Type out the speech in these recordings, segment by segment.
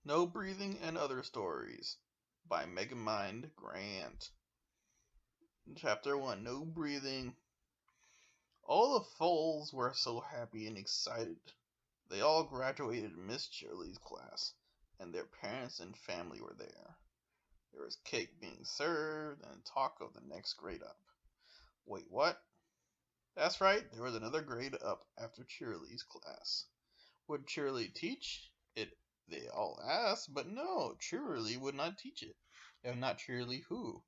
No Breathing and Other Stories by Megamind Grant. Chapter 1 No Breathing. All the foals were so happy and excited. They all graduated Miss Shirley's class, and their parents and family were there. There was cake being served and talk of the next grade up. Wait, what? That's right, there was another grade up after Shirley's class. Would Shirley teach it? They all asked, but no, Shirley would not teach it. If not Shirley, who?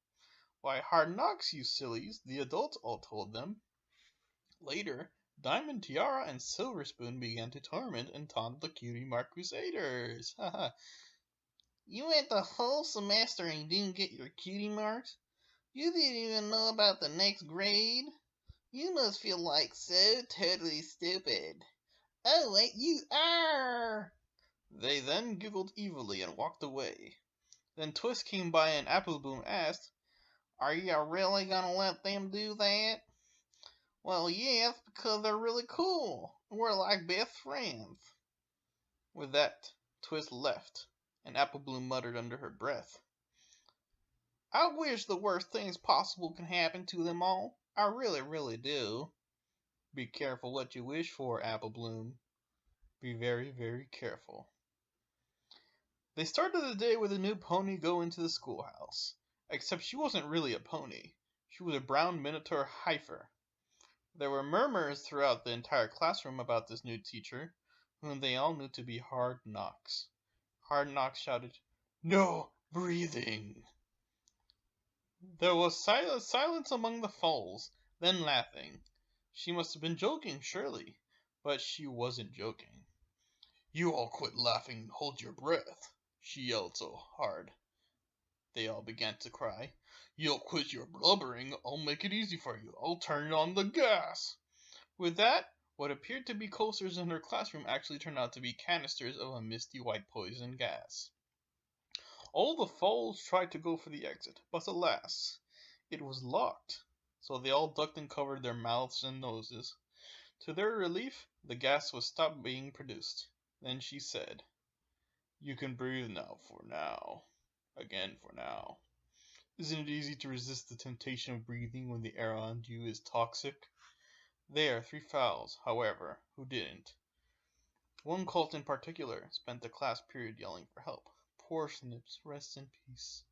Why, Hard Knocks, you sillies, the adults all told them. Later, Diamond Tiara and Silver Spoon began to torment and taunt the Cutie Mark Crusaders. You went the whole semester and didn't get your cutie marks? You didn't even know about the next grade? You must feel like so totally stupid. Oh, wait, you are! They then giggled evilly and walked away. Then Twist came by and Apple Bloom asked, Are you really gonna let them do that? Well, yes, because they're really cool. We're like best friends. With that, Twist left, and Apple Bloom muttered under her breath, I wish the worst things possible can happen to them all. I really, really do. Be careful what you wish for, Apple Bloom. Be very, very careful. They started the day with a new pony going to the schoolhouse. Except she wasn't really a pony. She was a brown Minotaur heifer. There were murmurs throughout the entire classroom about this new teacher, whom they all knew to be Hard Knocks. Hard Knocks shouted, No breathing! There was silence among the foals, then laughing. She must have been joking, surely, but she wasn't joking. You all quit laughing and hold your breath, she yelled so hard. They all began to cry. You'll quit your blubbering. I'll make it easy for you. I'll turn on the gas. With that, what appeared to be coasters in her classroom actually turned out to be canisters of a misty white poison gas. All the foals tried to go for the exit, but alas, it was locked. So they all ducked and covered their mouths and noses. To their relief, the gas was stopped being produced. Then she said, You can breathe now for now. Again for now. Isn't it easy to resist the temptation of breathing when the air around you is toxic? There are 3 fowls, however, who didn't. One colt in particular spent the class period yelling for help. Poor Snips, rest in peace.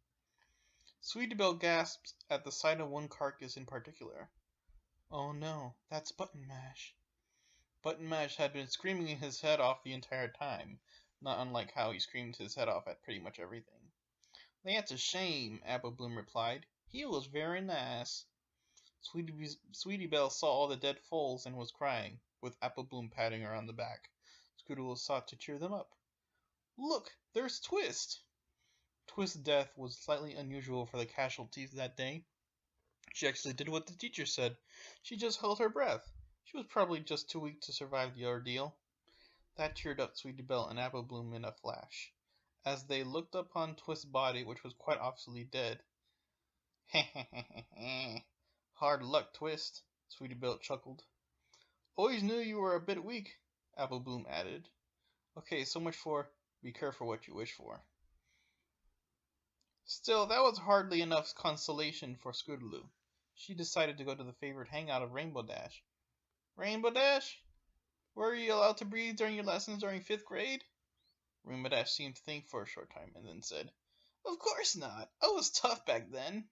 Sweetie Belle gasped at the sight of one carcass in particular. Oh no, that's Button Mash. Button Mash had been screaming his head off the entire time, not unlike how he screamed his head off at pretty much everything. That's a shame, Apple Bloom replied. He was very nice. Sweetie Belle saw all the dead foals and was crying, with Apple Bloom patting her on the back. Scootaloo sought to cheer them up. Look, there's Twist! Twist's death was slightly unusual for the casualties that day. She actually did what the teacher said. She just held her breath. She was probably just too weak to survive the ordeal. That cheered up Sweetie Belle and Apple Bloom in a flash, as they looked upon Twist's body, which was quite obviously dead. Hard luck, Twist, Sweetie Belle chuckled. Always knew you were a bit weak, Apple Bloom added. Okay, so much for be careful what you wish for. Still, that was hardly enough consolation for Scootaloo. She decided to go to the favorite hangout of Rainbow Dash. Rainbow Dash? Were you allowed to breathe during your lessons during 5th grade? Rainbow Dash seemed to think for a short time and then said, Of course not. I was tough back then.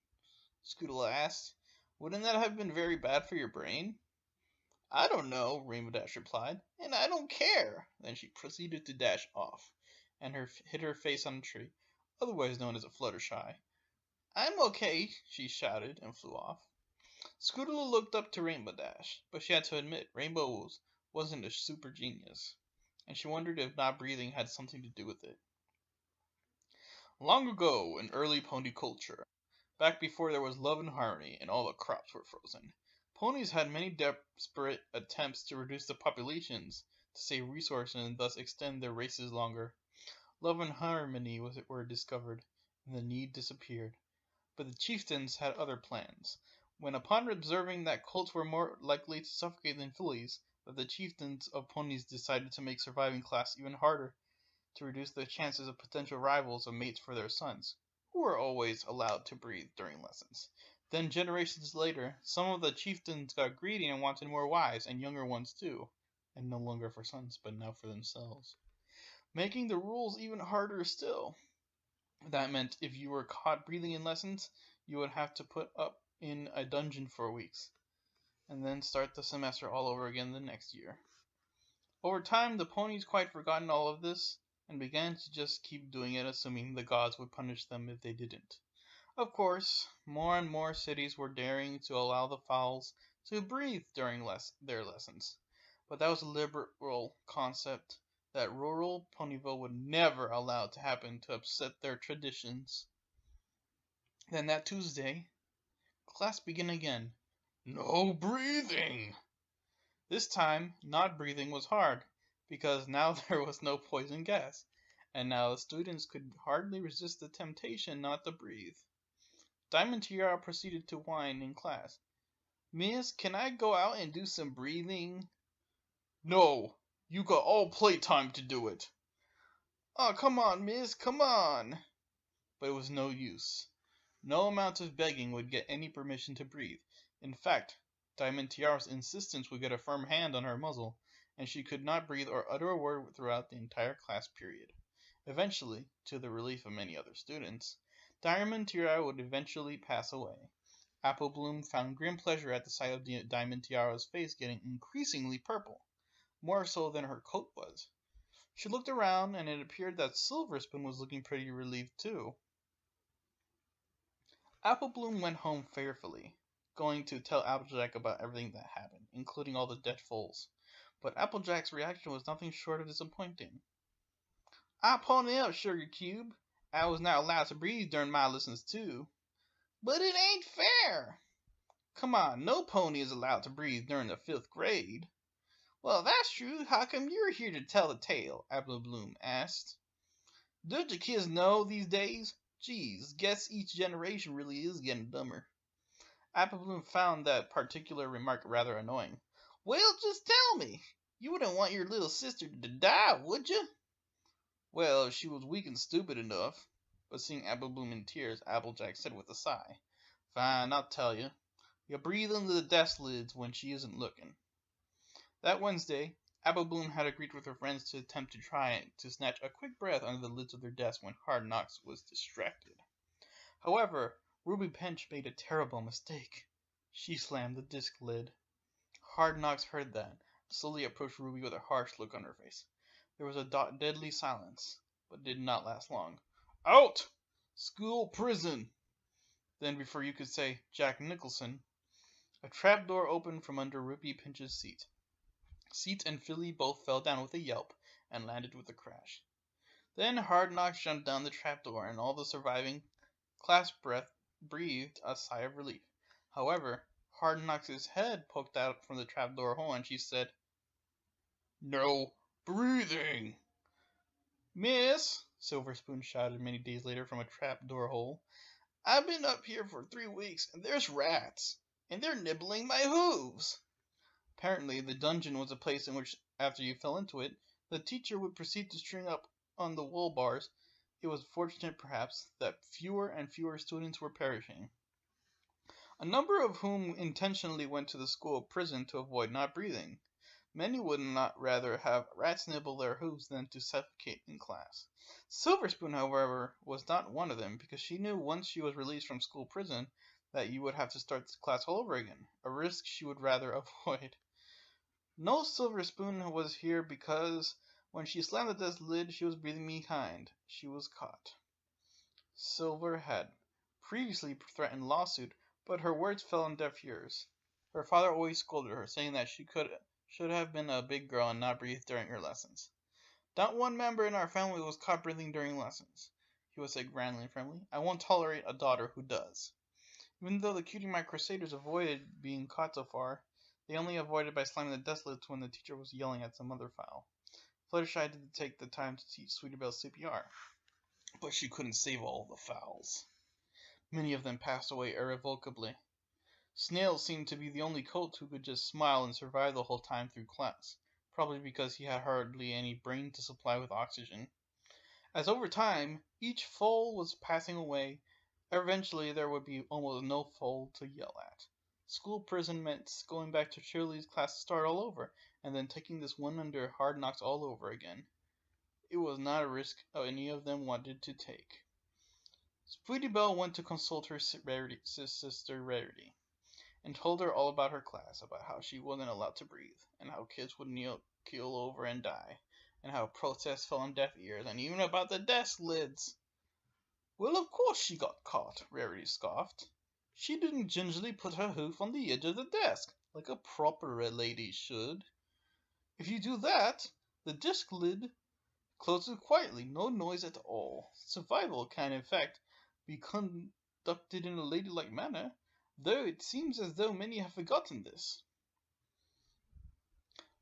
Scootaloo asked, Wouldn't that have been very bad for your brain? I don't know, Rainbow Dash replied, and I don't care. Then she proceeded to dash off, and hit her face on a tree, otherwise known as a Fluttershy. I'm okay, she shouted and flew off. Scootaloo looked up to Rainbow Dash, but she had to admit Rainbow wasn't a super genius, and she wondered if not breathing had something to do with it. Long ago, in early pony culture, back before there was love and harmony and all the crops were frozen, ponies had many desperate attempts to reduce the populations, to save resources and thus extend their races longer. Love and harmony were discovered, and the need disappeared. But the chieftains had other plans. When upon observing that colts were more likely to suffocate than fillies, that the chieftains of ponies decided to make surviving class even harder. to reduce the chances of potential rivals of mates for their sons, who were always allowed to breathe during lessons. Then, generations later, some of the chieftains got greedy and wanted more wives, and younger ones too, and no longer for sons, but now for themselves, making the rules even harder still. That meant if you were caught breathing in lessons, you would have to put up in a dungeon for weeks, and then start the semester all over again the next year. Over time, the ponies quite forgotten all of this, and began to just keep doing it, assuming the gods would punish them if they didn't. Of course, more and more cities were daring to allow the fowls to breathe during their lessons, but that was a liberal concept that rural Ponyville would never allow to happen to upset their traditions. Then that Tuesday, class began again. No breathing! This time, not breathing was hard, because now there was no poison gas, and now the students could hardly resist the temptation not to breathe. Diamond Tiara proceeded to whine in class. Miss, can I go out and do some breathing? No, you got all playtime to do it. Oh, come on, miss, come on. But it was no use. No amount of begging would get any permission to breathe. In fact, Diamond Tiara's insistence would get a firm hand on her muzzle, and she could not breathe or utter a word throughout the entire class period. Eventually, to the relief of many other students, Diamond Tiara would eventually pass away. Apple Bloom found grim pleasure at the sight of Diamond Tiara's face getting increasingly purple, more so than her coat was. She looked around, and it appeared that Silver Spoon was looking pretty relieved too. Apple Bloom went home fearfully, going to tell Applejack about everything that happened, including all the dead foals. But Applejack's reaction was nothing short of disappointing. I pony up, Sugar Cube. I was not allowed to breathe during my lessons too. But it ain't fair. Come on, no pony is allowed to breathe during the 5th grade. Well, that's true. How come you're here to tell the tale? Apple Bloom asked. Don't the kids know these days? Geez, guess each generation really is getting dumber. Apple Bloom found that particular remark rather annoying. Well, just tell me. You wouldn't want your little sister to die, would you? Well, she was weak and stupid enough. But seeing Apple Bloom in tears, Applejack said with a sigh, Fine, I'll tell you. You breathe under the desk lids when she isn't looking. That Wednesday, Apple Bloom had agreed with her friends to attempt to try to snatch a quick breath under the lids of their desk when Hard Knocks was distracted. However, Ruby Pinch made a terrible mistake. She slammed the disc lid. Hard Knocks heard that, slowly approached Ruby with a harsh look on her face. There was a deadly silence, but did not last long. Out! School prison! Then, before you could say Jack Nicholson, a trapdoor opened from under Ruby Pinch's seat. Seat and Philly both fell down with a yelp and landed with a crash. Then Hard Knocks jumped down the trapdoor, and all the surviving class breathed a sigh of relief. However, Hard Knocks' head poked out from the trapdoor hole, and she said, No breathing! Miss, Silver Spoon shouted many days later from a trapdoor hole, I've been up here for 3 weeks, and there's rats, and they're nibbling my hooves. Apparently, the dungeon was a place in which, after you fell into it, the teacher would proceed to string up on the wool bars. It was fortunate, perhaps, that fewer and fewer students were perishing, a number of whom intentionally went to the school prison to avoid not breathing. Many would not rather have rats nibble their hooves than to suffocate in class. Silver Spoon, however, was not one of them, because she knew once she was released from school prison that you would have to start the class all over again, a risk she would rather avoid. No Silver Spoon was here because when she slammed the desk lid, she was breathing behind. She was caught. Silver had previously threatened lawsuit, but her words fell on deaf ears. Her father always scolded her, saying that she should have been a big girl and not breathe during her lessons. Not one member in our family was caught breathing during lessons, he would say grandly and firmly. I won't tolerate a daughter who does. Even though the Cutie Mark Crusaders avoided being caught so far, they only avoided by slamming the desk lids when the teacher was yelling at some other fowl. Fluttershy did take the time to teach Sweeterbelle CPR, but she couldn't save all the fowls. Many of them passed away irrevocably. Snail seemed to be the only colt who could just smile and survive the whole time through class, probably because he had hardly any brain to supply with oxygen. As over time, each foal was passing away, eventually there would be almost no foal to yell at. School prison meant going back to cheerleading class to start all over, and then taking this one under hard knocks all over again. It was not a risk any of them wanted to take. Sweetie Belle went to consult her sister Rarity, and told her all about her class, about how she wasn't allowed to breathe, and how kids would keel over and die, and how protests fell on deaf ears, and even about the desk lids. Well, of course she got caught, Rarity scoffed. She didn't gingerly put her hoof on the edge of the desk, like a proper lady should. If you do that, the desk lid closes quietly, no noise at all. Survival can, in fact, be conducted in a ladylike manner, though it seems as though many have forgotten this.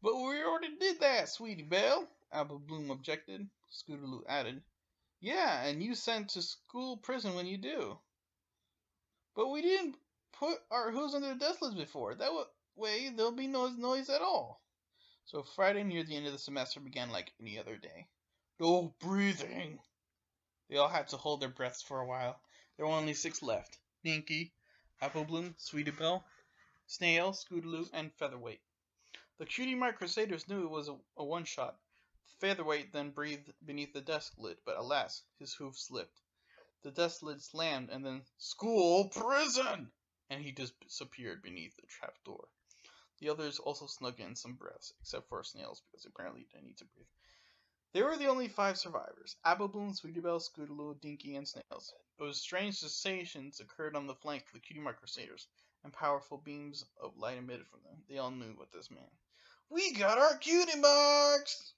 But we already did that, Sweetie Belle, Apple Bloom objected. Scootaloo added, yeah, and you sent to school prison when you do. But we didn't put our hooves on their desk lids before. That way there'll be no noise at all. So Friday near the end of the semester began like any other day. No breathing. They all had to hold their breaths for a while. There were only 6 left. Dinky, Apple Bloom, Sweetie Belle, Snail, Scootaloo, and Featherweight. The Cutie Mark Crusaders knew it was a one-shot. Featherweight then breathed beneath the desk lid, but alas, his hoof slipped. The desk lid slammed, and then, school prison! And he disappeared beneath the trapdoor. The others also snuck in some breaths, except for Snails, because apparently they need to breathe. They were the only 5 survivors: Apple Bloom, Sweetie Belle, Scootaloo, Dinky, and Snails. But strange sensations occurred on the flank of the Cutie Mark Crusaders, and powerful beams of light emitted from them. They all knew what this meant. We got our cutie marks!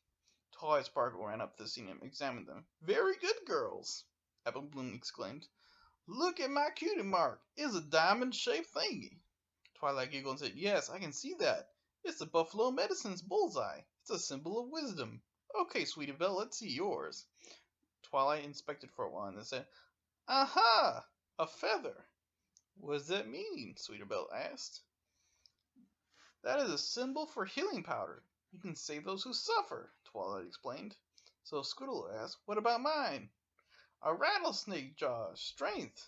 Tall-eyed Sparkle ran up to see them, examined them. Very good, girls, Apple Bloom exclaimed. Look at my cutie mark. It's a diamond-shaped thingy. Twilight giggled and said, yes, I can see that. It's the Buffalo Medicine's bullseye. It's a symbol of wisdom. Okay, Sweetie Belle, let's see yours. Twilight inspected for a while and then said, aha! A feather. What does that mean? Sweetie Belle asked. That is a symbol for healing powder. You can save those who suffer, Twilight explained. So Scootaloo asked, what about mine? A rattlesnake jaw, strength.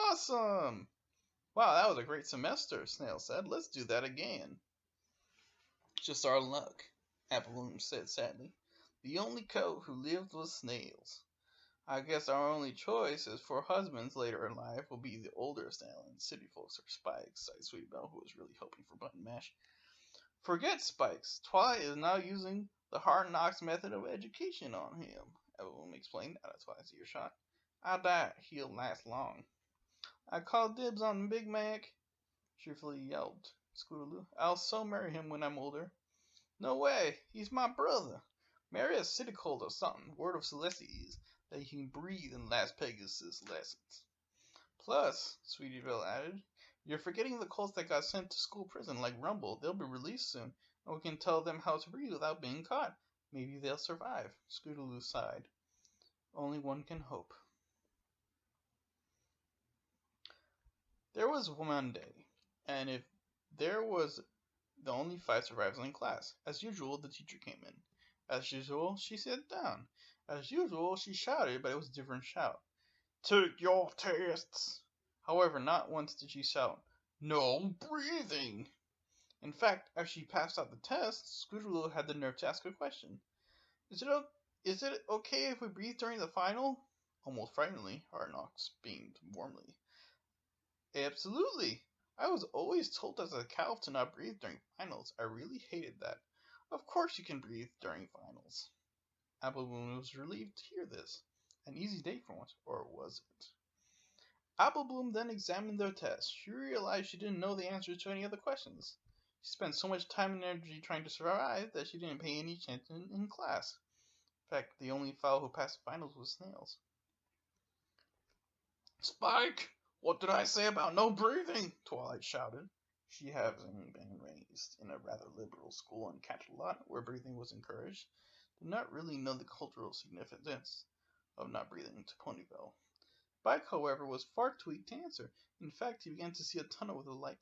Awesome! Wow, that was a great semester, Snail said. Let's do that again. Just our luck, Apple Bloom said sadly. The only coat who lived was Snails. I guess our only choice is for husbands later in life will be the older Snail, and city folks are Spikes, sighed Sweetie Belle, who was really hoping for Button Mash. Forget Spikes. Twilight is now using the Hard Knocks method of education on him, Evelyn explained out of Twilight's earshot. I doubt he'll last long. I call dibs on Big Mac, cheerfully yelled Scootaloo. I'll so marry him when I'm older. No way, he's my brother. Marry a city colt or something. Word of Celestia is that he can breathe in Las Pegasus lessons. Plus, Sweetie Belle added, you're forgetting the colts that got sent to school prison like Rumble. They'll be released soon, and we can tell them how to breathe without being caught. Maybe they'll survive. Scootaloo sighed. Only one can hope. There was Monday, and if there was the only 5 survivors in class. As usual, the teacher came in. As usual, she sat down. As usual, she shouted, but it was a different shout. Take your tests! However, not once did she shout, no breathing! In fact, after she passed out the test, Scootaloo had the nerve to ask a question. Is it okay if we breathe during the final? Almost frighteningly, Hard Knocks beamed warmly. Absolutely! I was always told as a cow to not breathe during finals. I really hated that. Of course you can breathe during finals. Apple Bloom was relieved to hear this. An easy day for once, or was it? Apple Bloom then examined their test. She realized she didn't know the answers to any of the questions. She spent so much time and energy trying to survive that she didn't pay any attention in class. In fact, the only fowl who passed the finals was Snails. Spike! What did I say about no breathing? Twilight shouted. She, having been raised in a rather liberal school in Canterlot, where breathing was encouraged, did not really know the cultural significance of not breathing to Ponyville. Spike, however, was far too weak to answer. In fact, he began to see a tunnel with a light